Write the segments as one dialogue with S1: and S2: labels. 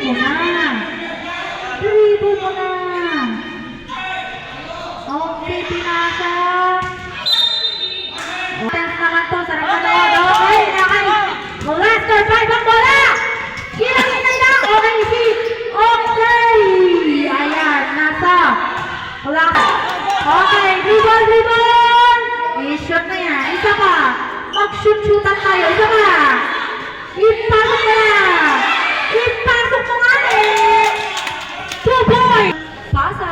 S1: mo na. Dribble mo na. Okay, pinasa. Tens naman to, sarap na doon. Okay, okay. Blaster 5 ang bola. Hinay lang. Okay, si. Okay. Ayan, nasa. Black. Okay, dribble. I-shoot na yan. Isa pa. Mag-shoot-shootan tayo. Isa pa. Ipasok mo na. Ipasok mo nga eh. 2 points. Pasa.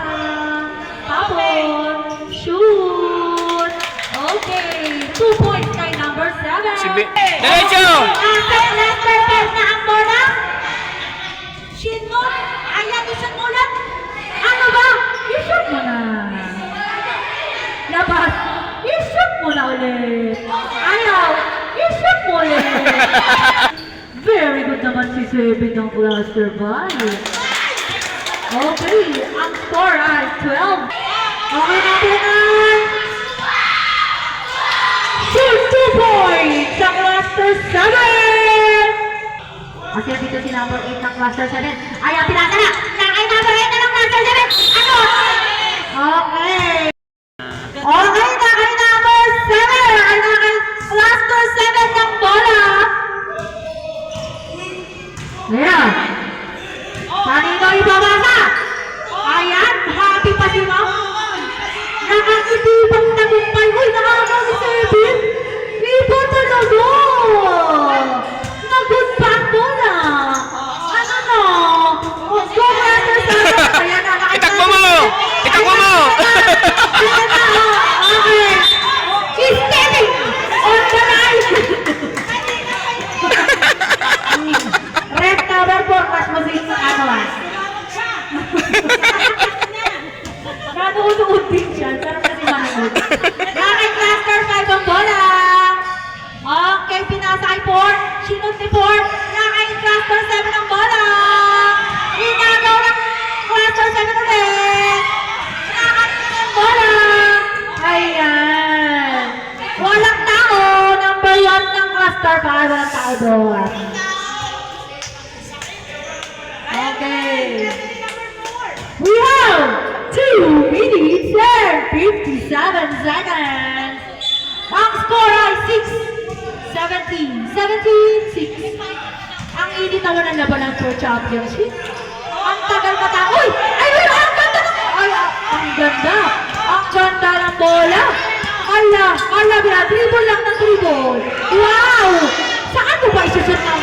S1: Tapon. Shoot. Okay. 2 points kay number 7.
S2: Diretso!
S1: Blaster 5 na ang bola. Shinmon. Ayan, isang ulat. Ano ba? I-shoot mo na. Labas. I-shoot mo na ulit. Ayaw. I-shoot mo ulit. Very good naman si Sebi ng Blaster 5. Okay, ang score ay 12. Okay natin ay shoot 2 points sa Blaster 7. Kasi dito si number 8 ng Blaster 7. Ayaw, pinasa na. Nakay number 8 na ng Blaster 7. Ano? Okay. Okay, nakay number 7. Ay nakay Blaster 7 ng bola. Ayan. Kanino ibabasa? Ayan, happy pa si Ma'am. Nakakitibang tagumpay. Uy, nakakagawa si Seven. Iba talaga. Nagod pa ang bola. Ano na? Go Blaster 7. Ayan, nakakita.
S2: Itakbo mo! Itakbo mo!
S1: Ayan na. Okay. He's standing on the line. Red cover for mas musik sa ano ah. Nanuunod din siya. Sarap kasi manood. Nakay Blaster 5 ang bola. Okay, pinasa kay Ford. Sinod ni Ford. Nakay Blaster 7 ang bola. Inagaw ng Blaster 7 ulit. Nakay ang bola. Ayan. Walang tao. Number 1 ng Blaster 5. Walang tao doon. Okay. We have 2 minutes and 57 seconds. Ang score ay 17-6. Ang init naman ang labanan for championship. Ang tagal matapos. Uy! Ay! Ang ganda ng... Ay! Ang ganda! Ang ganda ng bola! Ala! Dribble lang ng dribble! Wow! Saan mo ba isusot ng